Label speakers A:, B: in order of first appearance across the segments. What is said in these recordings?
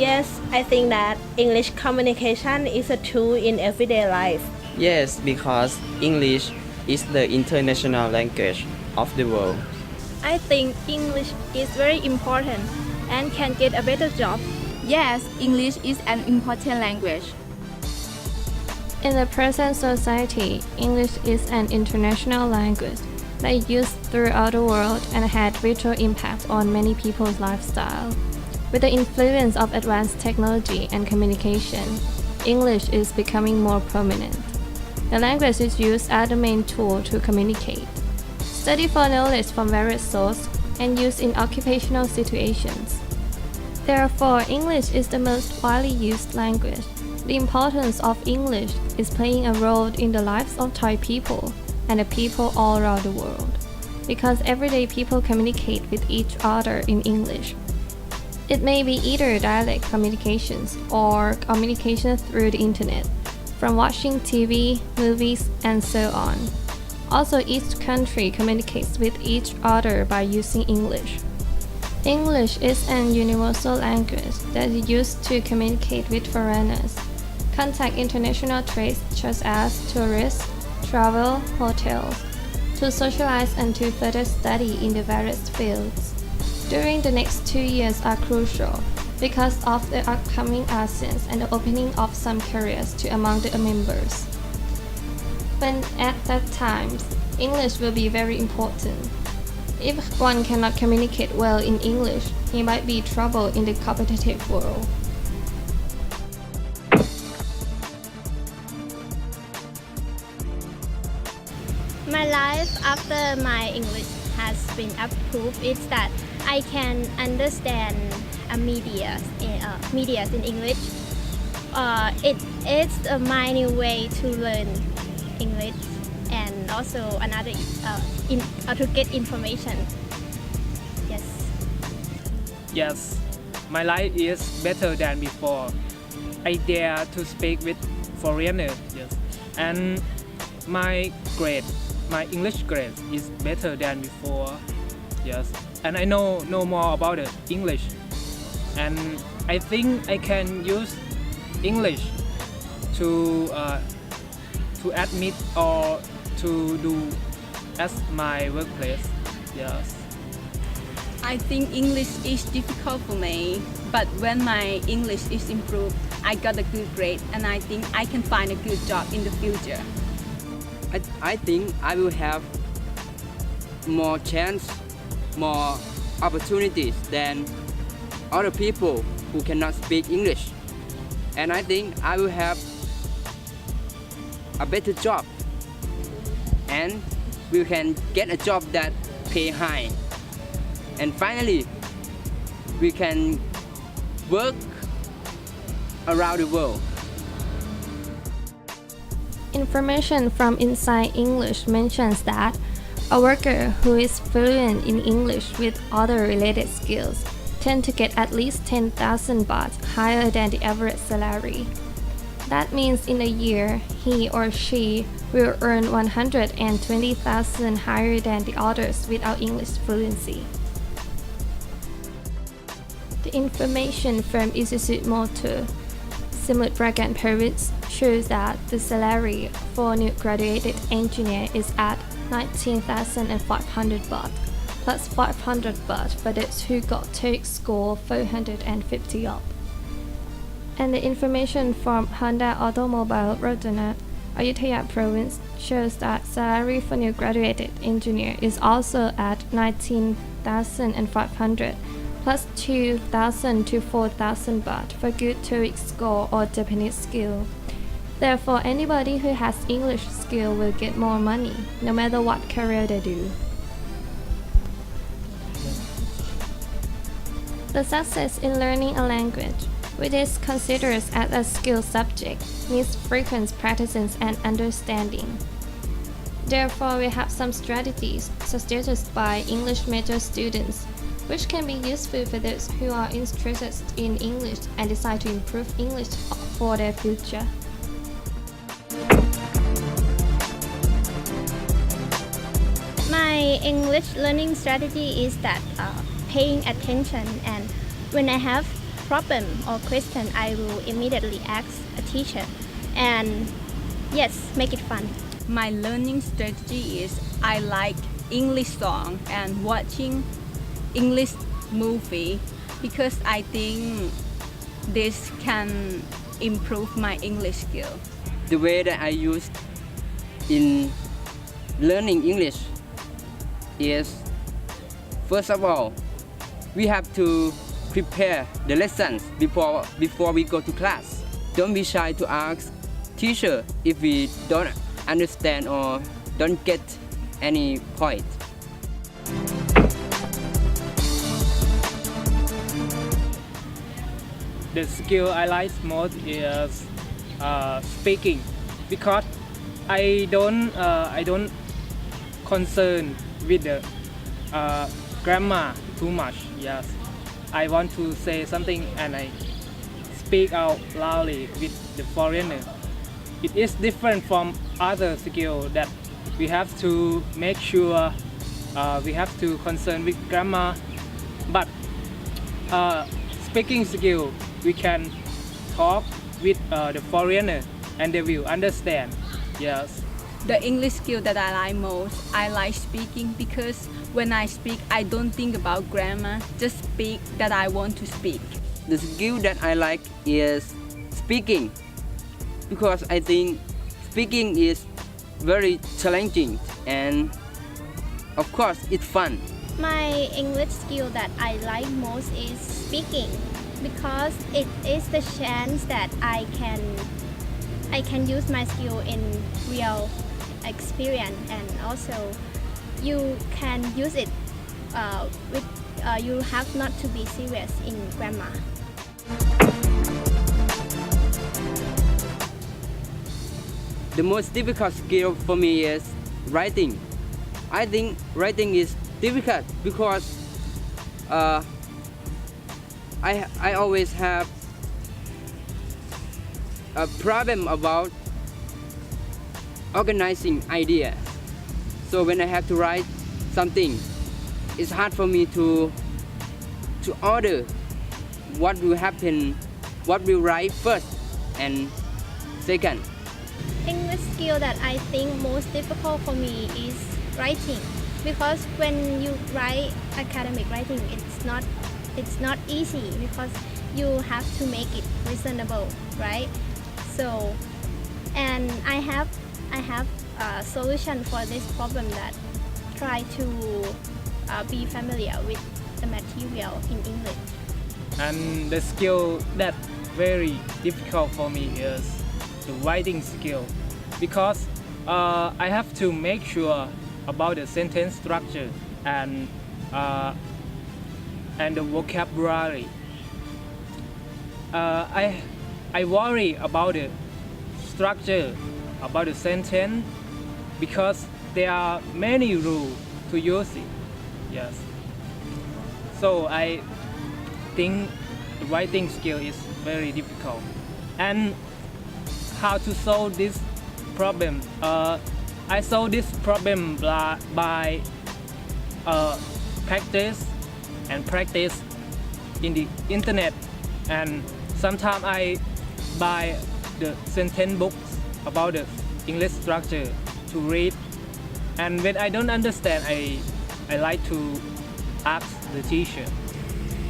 A: Yes, I think that English communication is a tool in everyday life.
B: Yes, because English is the international language of the world.
A: I think English is very important and can get a better job.
C: Yes, English is an important language.
D: In the present society, English is an international language that is used throughout the world and had vital impact on many people's lifestyle. With the influence of advanced technology and communication, English is becoming more prominent. The language is used as the main tool to communicate, study for knowledge from various sources, and used in occupational situations. Therefore, English is the most widely used language. The importance of English is playing a role in the lives of Thai people and the people all around the world, because everyday people communicate with each other in English. It may be either dialect communications or communication through the internet, from watching TV, movies, and so on. Also, each country communicates with each other by using English. English is an universal language that is used to communicate with foreigners, contact international trade such as tourists, travel, hotels, to socialize and to further study in the various fields. During the next 2 years are crucial because of the upcoming ASEANs and the opening of some careers to among the members. When at that time, English will be very important. If one cannot communicate well in English, he might be trouble in the competitive world.
A: My life after my English has been improved is that I can understand media in English. It is my new way to learn English and also another to get information. Yes.
E: Yes, my life is better than before. I dare to speak with foreigners. Yes, and my English grade is better than before. Yes, and I know more about it, English, and I think I can use English to admit or to do as my workplace. Yes.
C: I think English is difficult for me, but when my English is improved, I got a good grade and I think I can find a good job in the future.
F: I think I will have more chance, more opportunities than other people who cannot speak English. And I think I will have a better job and we can get a job that pay high. And finally, we can work around the world.
D: Information from Inside English mentions that a worker who is fluent in English with other related skills tend to get at least 10,000 baht higher than the average salary. That means in a year, he or she will earn 120,000 higher than the others without English fluency. The information from Isuzu Motor Simut Bragan Paris shows that the salary for a new graduated engineer is at 19,500 baht, plus 500 baht for those who got TOEIC score 450 up. And the information from Honda Automobile Rodana, Ayutthaya province shows that salary for new graduated engineer is also at 19,500 plus 2,000 to 4,000 baht for good TOEIC score or Japanese skill. Therefore, anybody who has English skill will get more money, no matter what career they do. The success in learning a language, which is considered as a skill subject, needs frequent practice and understanding. Therefore, we have some strategies suggested by English major students, which can be useful for those who are interested in English and decide to improve English for their future.
A: My English learning strategy is that paying attention, and when I have problem or question, I will immediately ask a teacher, and yes, make it fun.
C: My learning strategy is I like English song and watching English movie because I think this can improve my English skill.
F: The way that I use in learning English is, first of all, we have to prepare the lessons before we go to class. Don't be shy to ask teacher if we don't understand or don't get any point.
E: The skill I like most is speaking, because I don't concern with the grammar too much. Yes, I want to say something and I speak out loudly with the foreigner. It is different from other skill that we have to make sure we have to concern with grammar, but speaking skill we can talk with the foreigner and they will understand. Yes.
C: The English skill that I like most, I like speaking because when I speak, I don't think about grammar, just speak that I want to speak.
F: The skill that I like is speaking, because I think speaking is very challenging and of course it's fun.
A: My English skill that I like most is speaking, because it is the chance that I can use my skill in real experience, and also you can use it with you have not to be serious in grammar.
F: The most difficult skill for me is writing. I think writing is difficult because I always have a problem about organizing idea. So when I have to write something, it's hard for me to order what will happen, what will write first and second.
A: English skill that I think most difficult for me is writing, because when you write academic writing, it's not easy because you have to make it reasonable, right? So, and I have a solution for this problem, that try to be familiar with the material in English.
E: And the skill that very difficult for me is the writing skill, because I have to make sure about the sentence structure and the vocabulary. I worry about the structure, about the sentence, because there are many rules to use it. Yes. So I think the writing skill is very difficult. And how to solve this problem? I solve this problem by practice in the internet, and sometimes I buy the sentence books about the English structure to read, and when I don't understand, I like to ask the teacher.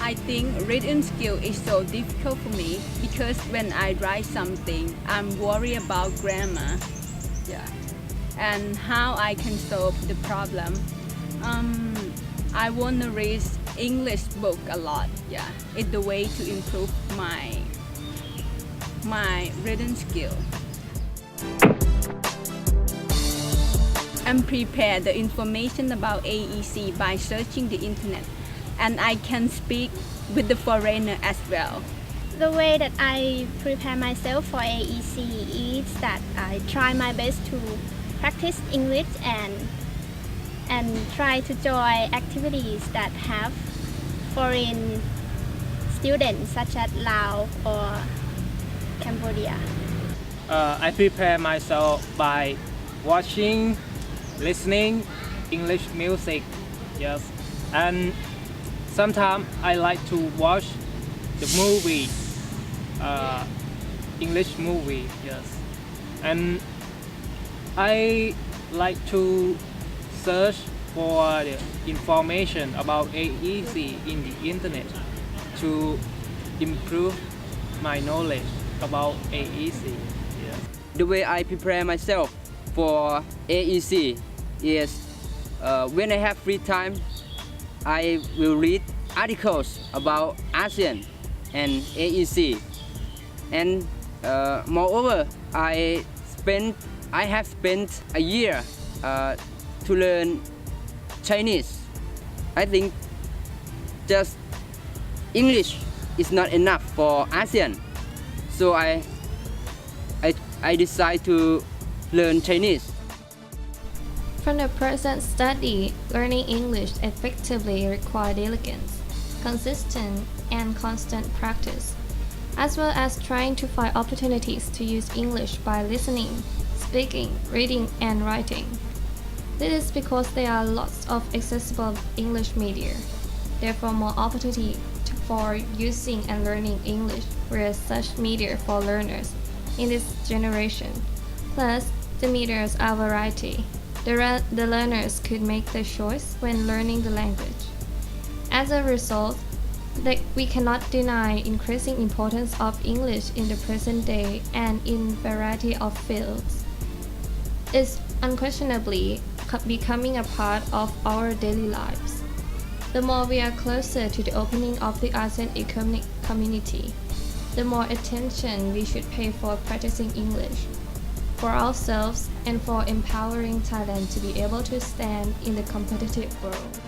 C: I think written skill is so difficult for me because when I write something, I'm worried about grammar, and how I can solve the problem. I want to read English book a lot. It's the way to improve my written skill. And prepare the information about AEC by searching the internet, and I can speak with the foreigner as well.
A: The way that I prepare myself for AEC is that I try my best to practice English and try to join activities that have foreign students such as Laos or Cambodia.
E: I prepare myself by watching, listening English music, yes, and sometimes I like to watch the the movie, English movie, yes. And I like to search for the information about AEC in the internet to improve my knowledge about AEC. Yes.
F: The way I prepare myself for AEC is when I have free time, I will read articles about ASEAN and AEC. And moreover, I have spent a year to learn Chinese. I think just English is not enough for ASEAN, so I decide to learn Chinese.
D: From the present study, learning English effectively requires diligence, consistent and constant practice, as well as trying to find opportunities to use English by listening, speaking, reading, and writing. This is because there are lots of accessible English media, therefore more opportunity for using and learning English via such media for learners in this generation. Plus, the medias are variety. The learners could make their choice when learning the language. As a result, we cannot deny increasing importance of English in the present day and in variety of fields. It's unquestionably becoming a part of our daily lives. The more we are closer to the opening of the ASEAN economic community, the more attention we should pay for practicing English, for ourselves and for empowering Thailand to be able to stand in the competitive world.